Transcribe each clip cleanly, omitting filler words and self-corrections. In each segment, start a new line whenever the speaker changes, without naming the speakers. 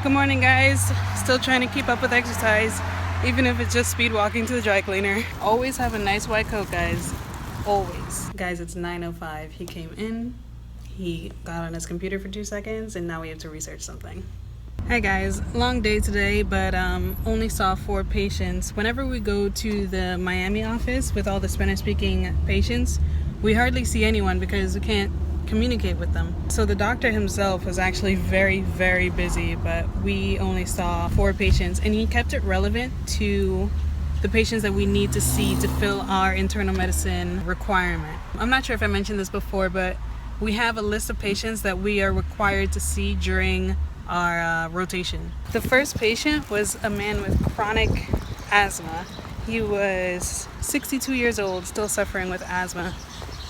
Good morning, guys. Still trying to keep up with exercise, even if it's just speed walking to the dry cleaner. Always have a nice white coat, guys. Always. Guys, it's 9:05. He came in, he got on his computer for 2 seconds, and now we have to research something. Hey guys, long day today, but only saw 4 patients. Whenever we go to the Miami office with all the Spanish-speaking patients, we hardly see anyone because we can't communicate with them. So the doctor himself was actually very, very busy, but we only saw 4 patients, and he kept it relevant to the patients that we need to see to fill our internal medicine requirement. I'm not sure if I mentioned this before, but we have a list of patients that we are required to see during our rotation. The first patient was a man with chronic asthma. He was 62 years old, still suffering with asthma.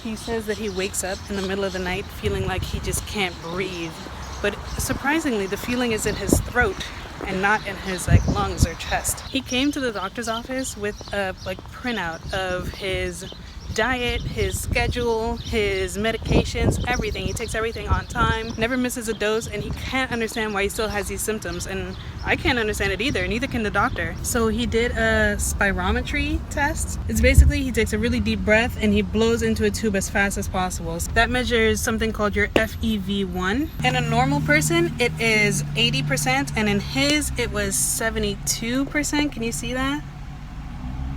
He says that he wakes up in the middle of the night feeling like he just can't breathe. But surprisingly, the feeling is in his throat and not in his lungs or chest. He came to the doctor's office with a printout of his diet, his schedule, his medications, everything. He takes everything on time, never misses a dose, and he can't understand why he still has these symptoms. And I can't understand it either, neither can the doctor. So he did a spirometry test. It's basically he takes a really deep breath and he blows into a tube as fast as possible. So that measures something called your FEV1. In a normal person, it is 80%, and in his, it was 72%. Can you see that?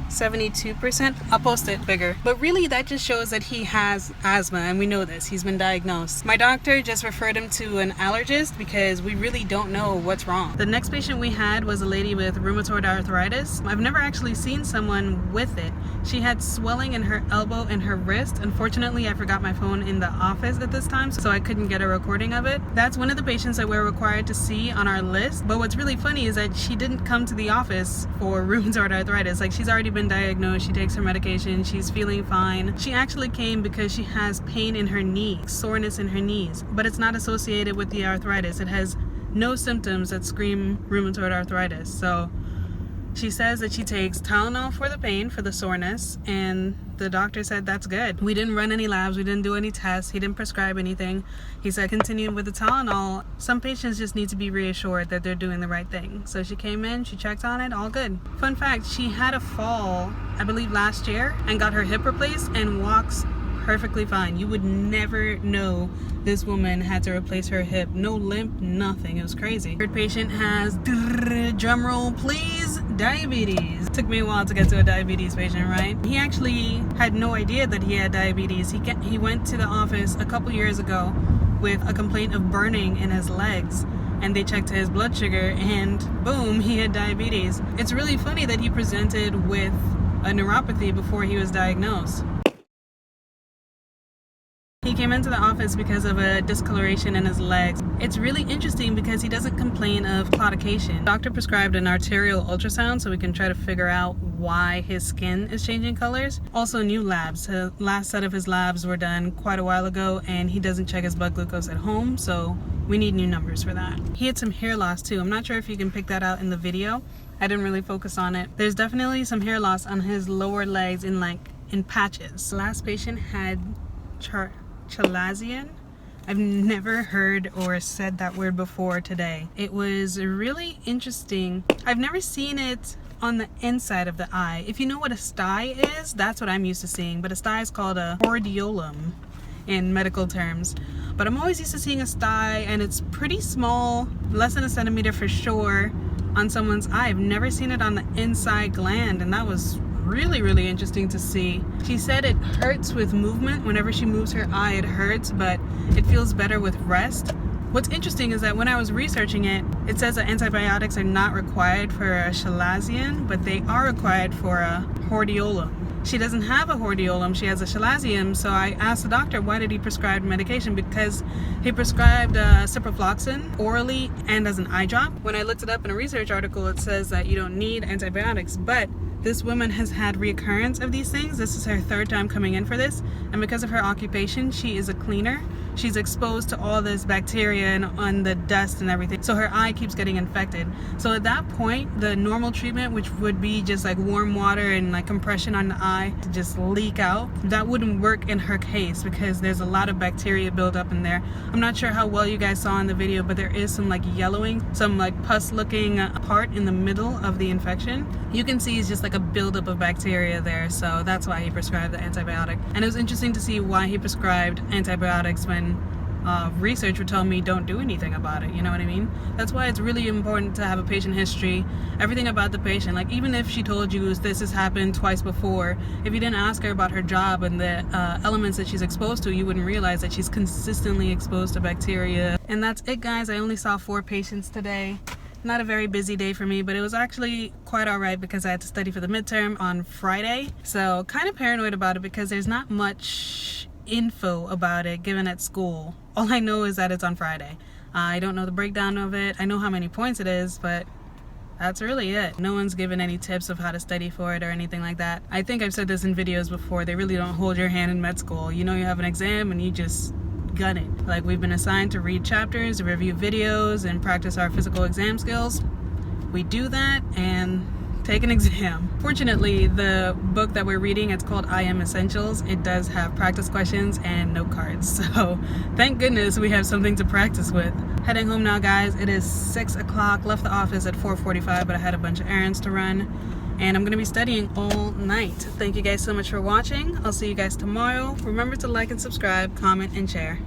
72%. I'll post it bigger. But really, that just shows that he has asthma, and we know this. He's been diagnosed. My doctor just referred him to an allergist because we really don't know what's wrong. The next patient we had was a lady with rheumatoid arthritis. I've never actually seen someone with it. She had swelling in her elbow and her wrist. Unfortunately, I forgot my phone in the office at this time, so I couldn't get a recording of it. That's one of the patients that we're required to see on our list. But what's really funny is that she didn't come to the office for rheumatoid arthritis. She's already been diagnosed, she takes her medication, she's feeling fine. She actually came because she has pain in her knee, soreness in her knees, but it's not associated with the arthritis. It has no symptoms that scream rheumatoid arthritis. So she says that she takes Tylenol for the pain, for the soreness, and the doctor said that's good. We didn't run any labs, we didn't do any tests, he didn't prescribe anything. He said continue with the Tylenol. Some patients just need to be reassured that they're doing the right thing. So she came in, she checked on it, all good. Fun fact, she had a fall, I believe last year, and got her hip replaced and walks perfectly fine. You would never know this woman had to replace her hip. No limp, nothing. It was crazy. Third patient has, drum roll please, diabetes. Took me a while to get to a diabetes patient, right? He actually had no idea that he had diabetes. He went to the office a couple years ago with a complaint of burning in his legs, and they checked his blood sugar and boom, he had diabetes. It's really funny that he presented with a neuropathy before he was diagnosed. He came into the office because of a discoloration in his legs. It's really interesting because he doesn't complain of claudication. The doctor prescribed an arterial ultrasound so we can try to figure out why his skin is changing colors. Also new labs. The last set of his labs were done quite a while ago, and he doesn't check his blood glucose at home, so we need new numbers for that. He had some hair loss too. I'm not sure if you can pick that out in the video. I didn't really focus on it. There's definitely some hair loss on his lower legs in patches. The last patient had Chalazion. I've never heard or said that word before today. It was really interesting. I've never seen it on the inside of the eye. If you know what a stye is, that's what I'm used to seeing, but a stye is called a hordeolum in medical terms. But I'm always used to seeing a stye, and it's pretty small, less than a centimeter for sure, on someone's eye. I've never seen it on the inside gland, and that was really, really interesting to see. She said it hurts with movement. Whenever she moves her eye, it hurts, but it feels better with rest. What's interesting is that when I was researching it, it says that antibiotics are not required for a Chalazion, but they are required for a hordeolum. She doesn't have a hordeolum, she has a Chalazion, so I asked the doctor why did he prescribe medication, because he prescribed ciprofloxacin orally and as an eye drop. When I looked it up in a research article, it says that you don't need antibiotics, but this woman has had reoccurrence of these things. This is her 3rd time coming in for this, and because of her occupation, she is a cleaner. she's exposed to all this bacteria and on the dust and everything, so her eye keeps getting infected. So at that point, the normal treatment, which would be just like warm water and like compression on the eye to just leak out, that wouldn't work in her case because there's a lot of bacteria built up in there. I'm not sure how well you guys saw in the video, but there is some like yellowing, some like pus looking part in the middle of the infection. You can see it's just like a buildup of bacteria there, so that's why he prescribed the antibiotic. And it was interesting to see why he prescribed antibiotics when research would tell me don't do anything about it, you know what I mean? That's why it's really important to have a patient history, everything about the patient. Like even if she told you this has happened twice before, if you didn't ask her about her job and the elements that she's exposed to, you wouldn't realize that she's consistently exposed to bacteria. And that's it, guys. I only saw 4 patients today. Not a very busy day for me, but it was actually quite alright because I had to study for the midterm on Friday. So kind of paranoid about it because there's not much info about it given at school. All I know is that it's on Friday. I don't know the breakdown of it. I know how many points it is, but that's really it. No one's given any tips of how to study for it or anything like that. I think I've said this in videos before. They really don't hold your hand in med school. You know you have an exam and you just gun it. Like we've been assigned to read chapters, review videos, and practice our physical exam skills. We do that and take an exam. Fortunately, the book that we're reading, it's called I Am Essentials. It does have practice questions and note cards. So thank goodness we have something to practice with. Heading home now, guys. It is 6 o'clock. Left the office at 4:45, but I had a bunch of errands to run. And I'm going to be studying all night. Thank you guys so much for watching. I'll see you guys tomorrow. Remember to like and subscribe, comment, and share.